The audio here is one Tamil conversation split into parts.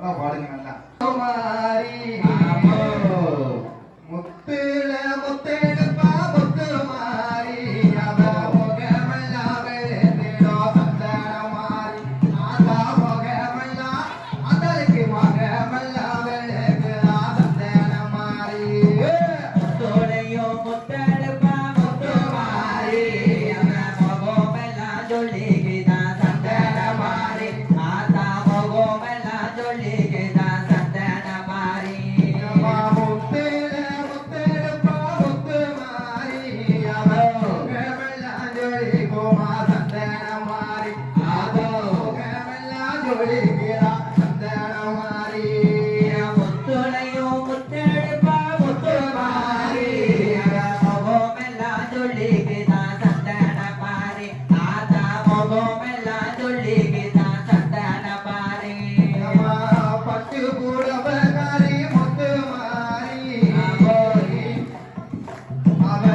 பாடுங்க நல்லா மாறி முத்துல முத்தெடுப்பா முத்து மாறி அவ முகமெல்லாம் வெளுத்திடோ சந்தன மாறி ஆதா முகமெல்லாம் அதற்கு முகமெல்லாம் வெளுக்குதா சந்தன மாறி முத்தோடையோ முத்தெடுப்பா முத்து மாறி அவ முகமெல்லாம் சொல்லிக்கிதா சந்தன மாறி ஆதா முகமெல்லாம் சொல்லிக்கிதா சந்தன மாறி முத்துளையோ முத்தெடுப்பா முத்து மாறி முகமெல்லாம் சொல்லிக்கிதா சந்தன மாறி ஆதா முகமெல்லாம் சொல்லிக்கிதா சந்தன மாறி பட்டு கூடவகாரி முத்து மாறி அவ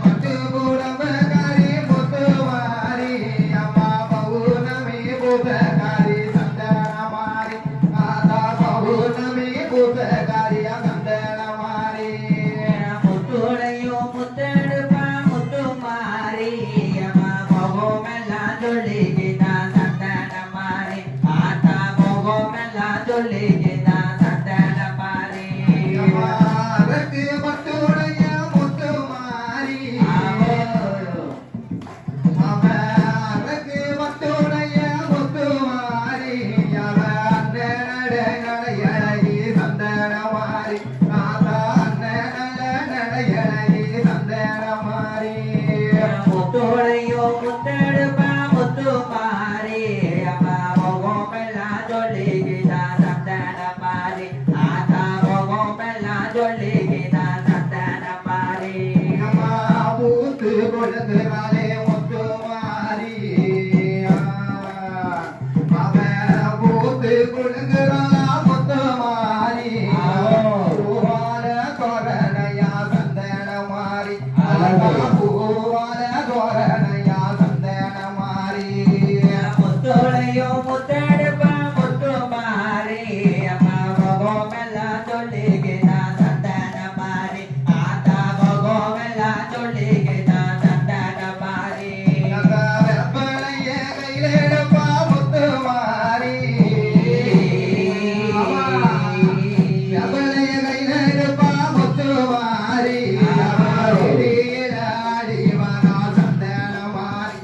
பட்டு கூடவகாரி முத்து மாறி அம்மா பௌர்ணமி பூதகாரி சந்தன மாறி ஆதா பௌர்ணமி பூதகாரி சந்தன மாறி முத்துளையோ முத்தெடுப்பா முத்து மாறி முகமெல்லாம் சொல்லிக்கிதா சந்தன மாறி ஆத்தா முகமெல்லாம் சொல்லிக்கிதா சந்தன மாறி அரக்கு பட்டுடைய முத்து மாறி அவ அரக்கு பட்டுடைய முத்து மாறி அவ நடையழகி சந்தன மாறி ஆதா நடையழகி சந்தன மாறி முத்துளையோ முத்தெடுப்பா முத்து மாறி முகமெல்லாம் சொல்லிக்கிதா சந்தன மாறி ஆத்தா முகமெல்லாம் சொல்லிக்கிதா சந்தன மாறி அம்மா பூத்து கொடுக்கிறாளே முத்து மாறி அவ பூத்து கொடுக்கிறாளா முத்து மாறி பூவால தோரணையா சந்தன மாறி பூவால தோரணையா சந்தன மாறி முத்துளையோ முத்தெடுப்பா முத்து மாறி முகமெல்லாம் சொல்லிக்கிதா சந்தன மாறி ஆத்தா முகமெல்லாம் சொல்லிக்கிதா சந்தன மாறி வெப்பனைய கையிலெடுப்பா முத்து மாறி வெப்பனைய கையிலெடுப்பா முத்து மாறி ஆடி வரா சந்தன மாறி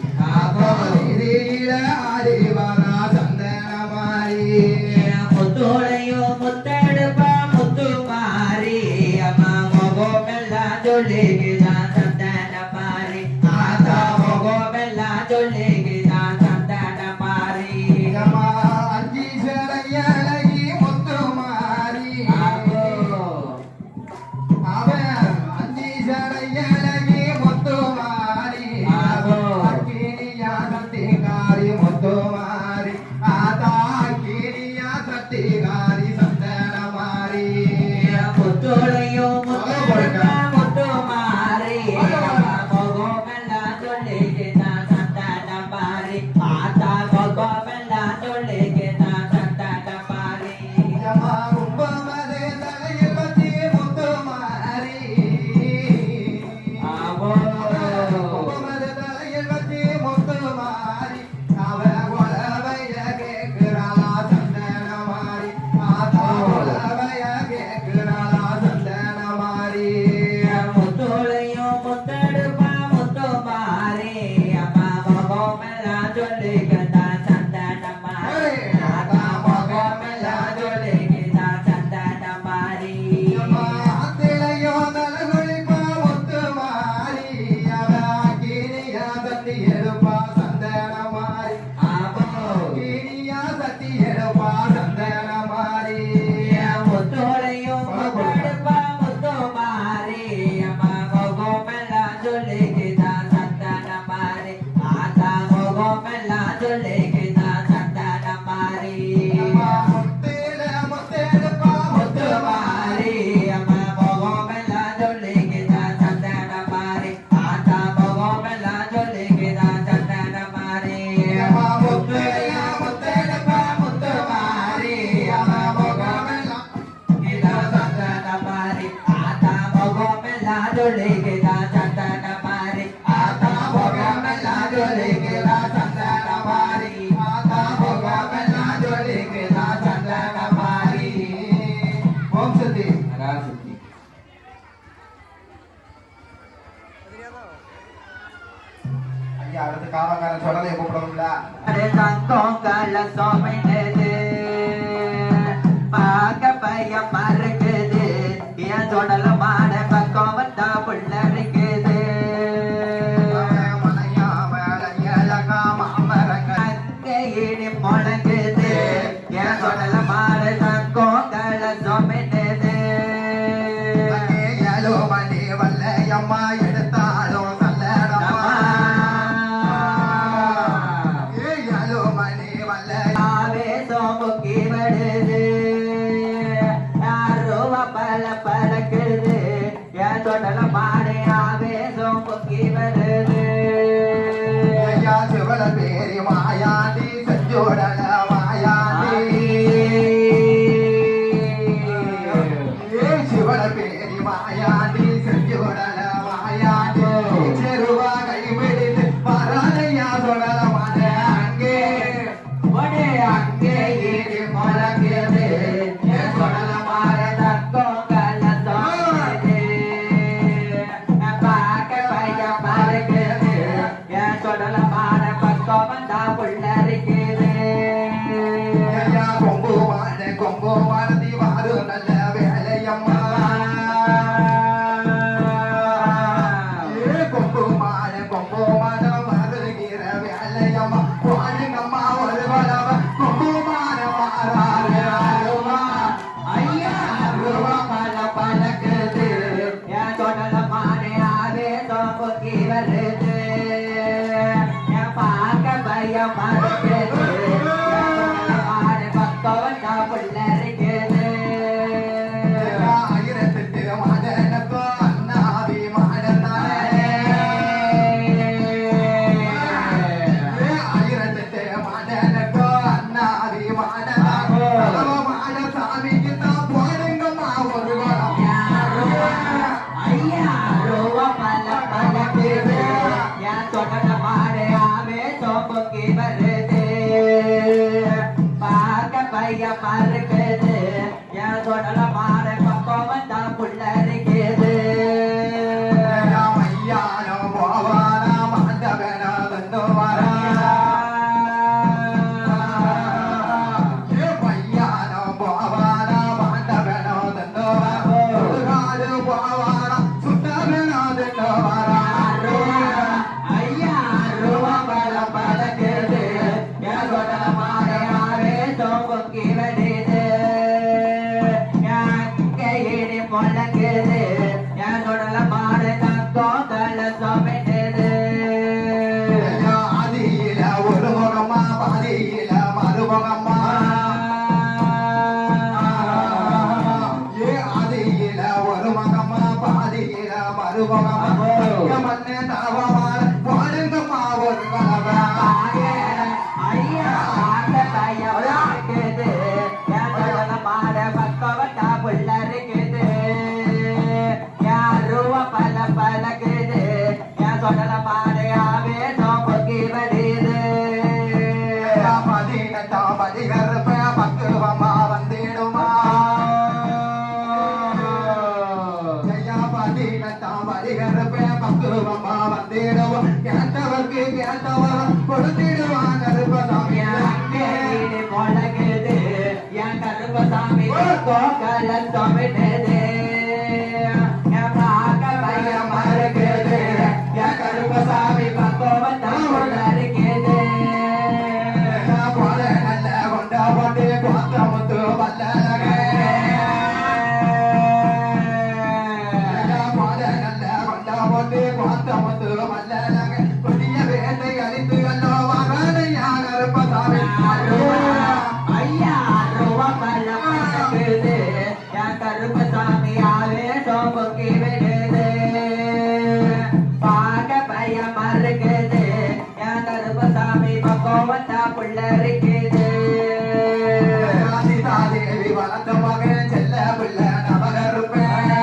ஆடி வரா சந்தன மாறி முத்துளையோ முத்தெடுப்பா முத்து மாறி முகமெல்லாம் சொல்லிக்கிதா சந்தன மாறி ஆத்தா முகமெல்லாம் சொல்லிக்கிதா சந்தன மாறி அஞ்சி சடையழகி முத்து மாறி அவன் அஞ்சி சடையழகி முத்து மாறி அக்கினியா சத்திகாரி முத்து மாறி காவக்காரன் சொன்னதை கூப்பிடணும்ல தங்கம் கள்ள சோமைனது பார்க்க பையன் மறுக்குது என் சொடல மாட பக்கம் வந்தா புள்ள இருக்குது மனையா வேலையழகா மாமரங்கள் அங்கையிடி முழங்குது என் சொடல மாட தங்கம் கள்ள சோமைனது ஏழோ மணி வல்லையம்மா எடுத்தாலும் நல்லடம்மா ஏழோ மணி வல்லை ஆவேசம் முக்கி வருது யாரோ பல பறக்குது என் சொடல மாட ஆவேசம் முக்கி வருது ஐயா சிவல பேரி மாயாண்டி செஞ்சோடல மாயாண்டி சிவல பேரி மாயாண்டி செஞ்சோடல மாயாண்டி செருவா கை பிடித்து பரணையா சொடல மாட அங்கே ஒடே அங்கே ஏறி முழங்குது என் சொடல மாட தங்கம் கள்ள சோமைனது பார்க்க பையன் மறுக்குது என் சொடல மாட பக்கம் வந்தா புள்ள இருக்குது ஐயா கொம்பு மாடதி வாரு நல்ல வேலையம்மா கொம்பு மாடம் வருகிற வேலையம்மா வாழுங்கம்மா ஒரு வளவ கொம்பு மாடம் மாறாரு அருவா ஐயா ரூபா பல பழக்குது என் சொடல மாடே ஆவேசம் பொங்கி வருது என் பார்க்க பையன் மறுக்குது மாடு பக்கம் வந்தா புள்ள இருக்குது ஆயிரத்தெட்டு மாடனக்கோ அண்ணாவி மாடனானே ஆயிரத்தெட்டு மாடனக்கோ அண்ணாவி மாடனானே மாட சாமிக்கு தான் போடுங்கம்மா ஒரு குடம் ஐயா ரூபா பல பழக்குது என் சொடல மாடே ஆவேசம் பொங்கி வருது பார்க்க பையன் மறுக்குது என் சொடல மாட பக்கம் வந்தா புள்ள இருக்குது ஐயானோ போவானா மாண்டவனா வந்து வரா பையானோ போவானா மாண்டவனோ தந்து வரா போவானா சுட்டவனோ தந்து வரா ஐயா ரூபா பல பழக்குது என் சொடல மாட ஆவேசம் பொங்கி வருது என் கையிடி முழங்குது என் சொடல மாட தங்கம் கள்ள சோமைனது ஆதியில ஒரு முகமா பாதியில மறுமுகமா ஆதியில ஒரு முகமா பாதியில மறுமுகமா மண்ணே தவமான பாடுங்கம்மா ஒரு கலவை ஐயா பார்க்க பையன் மறுக்குது என் சொடல மாட பக்கம் வந்தா புள்ள இருக்குது என் ரூபா பல பழக்குது என் சொடல மாட ஆவேசம் பொங்கி வருது பதினெட்டாம் பதிகருப்ப பக்குவமா வந்திடுமா ஐயா பதினெட்டாம் பதிகருப்ப பக்குவமா வந்திடுவோம் கேட்டவர்க்கு கேட்டவர் கொடுத்திடுவான் கருப்பசாமி அங்கே முழங்குது என் கருப்பசாமி கோகல சோமைனது என் பார்க்க பையன் மறுக்குது என் கருப்பசாமி பக்கம் வந்தா புள்ள இருக்குது போல நல்ல கொண்ட போட்டு கோத்தமுத்து வல்லகே போல நல்ல கொண்ட போட்டு கோத்தமுத்து வல்லகே கொடிய வேட்டை அழித்து அல்லோ வரணையா கருப்பசாமி ஐயா ரூபா பல பழக்குது என் கருப்பசாமி ஆவேசம் பொங்கி வருது பார்க்க பையன் மறுக்குது என் கருப்பசாமி பக்கம் வந்தா புள்ள இருக்குது சீதாதேவி வளர்த்த மகன் செல்ல பிள்ளை நவகருப்பேன்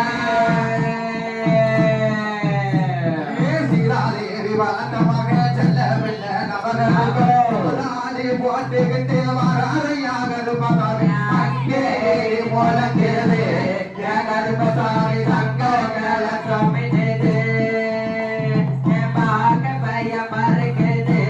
சீதாதேவி வளர்த்த மகன் செல்ல பிள்ளை நவகருப்பேன் போட்டுக்கிட்டு வராதையா கருப்பசாமி அங்கே முழங்கிறது என் கருப்பசாமி தங்க சோமைனது பார்க்க பையன் மறுக்குது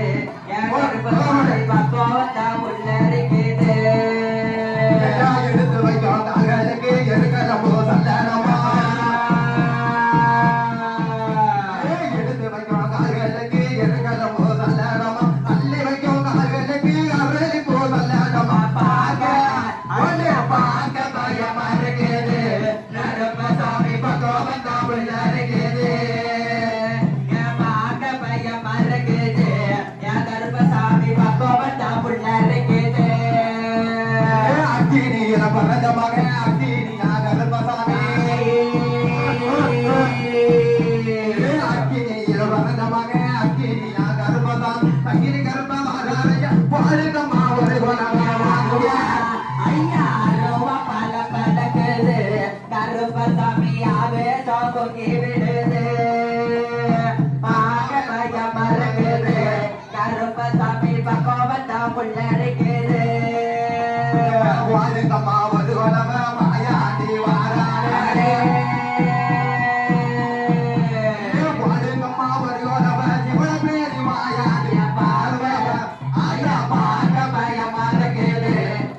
பொங்கி விடுது பார்க்க பயம் மறக்குது கருப்பசாமி பக்கம் வந்தா புள்ளரிக்குது வாருங்கம்மா வருவனவ மாயாண்டி வாராரே வாருங்கம்மா வருவனவ இவள பேரி மாயாண்டி பார்வவ ஆயா பார்க்க பயம் மறக்குது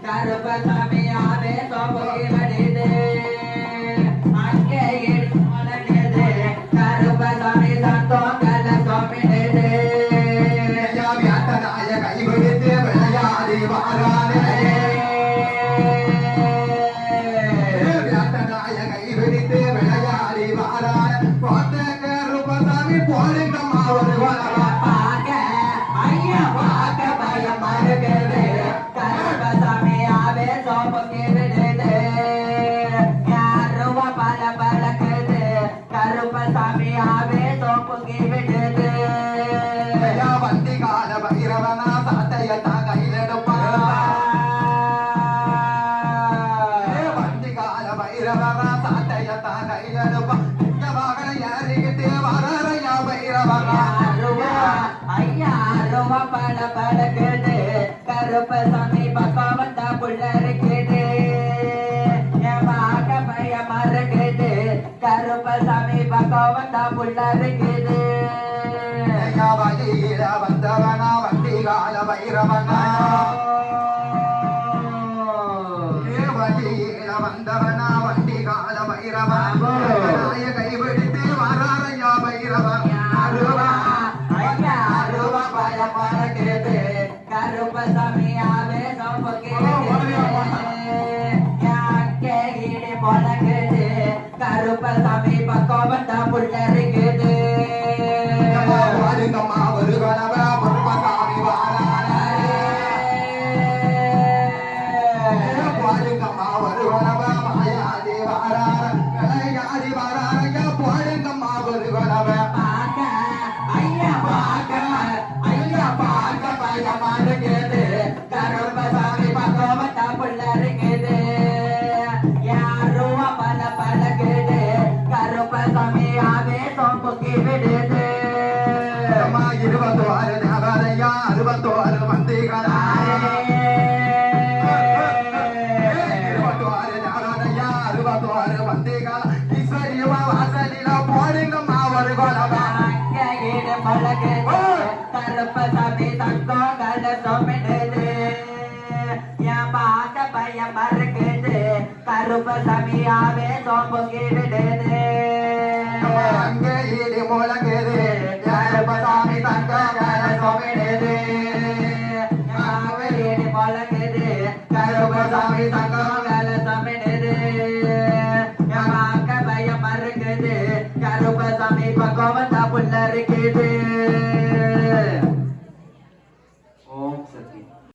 கருப்பசாமி ஆவே பொங்கி விடுது அங்கே இடிச்சு வளர்ந்தது கருப்பசாமி சத்தம் கல சொமிடுது ஐயா வியாட்டனாய கைபிடித்து விளையாடி வாராரே வியாட்டனாய கைபிடித்து விளையாடி வாராரே போட்ட கருப்பசாமி போடுங்கம்மா வருவனவ பார்க்க ஐயா பார்க்க பயம் மறுக்குது கருப்பசாமி ஆவே பொங்கி விடுது யாருவ பல பழக்குது கருப்பசாமி ஆவே பொங்கி விடுது ஐயா வண்டி கால பைரவனா சாட்டையத்தான் கையிலெடுப்பா வண்டி கால பைரவனா சாட்டையத்தான் கையிலெடுப்பா இந்த வாகன ஏறிக்கிட்டு வரையா பைரவனா ஐயா அருவ பல பழக்குது கருப்பசாமி பக்கம் வந்தா புள்ளரிக்குது பார்க்க பையன் மறுக்குது கருப்பசாமி பக்கம் வந்தா புள்ளரிக்குது ஐயா வழியில வந்தவனா வண்டி கால பைரவனா வழியில வந்தவனா வண்டி கால பைரவனா கைபிடித்து வரையா பைரவன் ஐயா அருவ பல பழக்குது கருப்பசாமி ஆவே பொழக்குது கருப்பசாமி பக்கம் வந்தா புள்ளரிக்குது வாருங்கம்மா வருவனவ பொறுப்பசாமி வாராரே வாருங்கம்மா வருவனவ மாயாடி வாரார விளையாடி வாராரையா போடுங்கம்மா வருவனவ பார்க்க ஐயா பார்க்க பயமா இருக்குது கருப்பசாமி பக்கம் வந்தா புள்ளரிக்குது யாருவ பல பழகுது கருப்பசாமி ஆவே பொங்கி விடுது அம்மா 26 நகரையா 66 வண்டிகளா 26 நகரையா 66 வண்டிகளா ஈஸ்வரியமா வாசலில போடுங்கம்மா வருவனவ அங்கேயிடு பழகுது கருப்பசாமி தங்கம் கல சொமிடுது என் பார்க்க பையன் மறுக்குது கருப்பசாமி ஆவே பொங்கி விடுது அங்கே இடி முழங்குது கருப்பசாமி தங்ககால சொமிடுது பழகுது கருப்பசாமி தங்கம்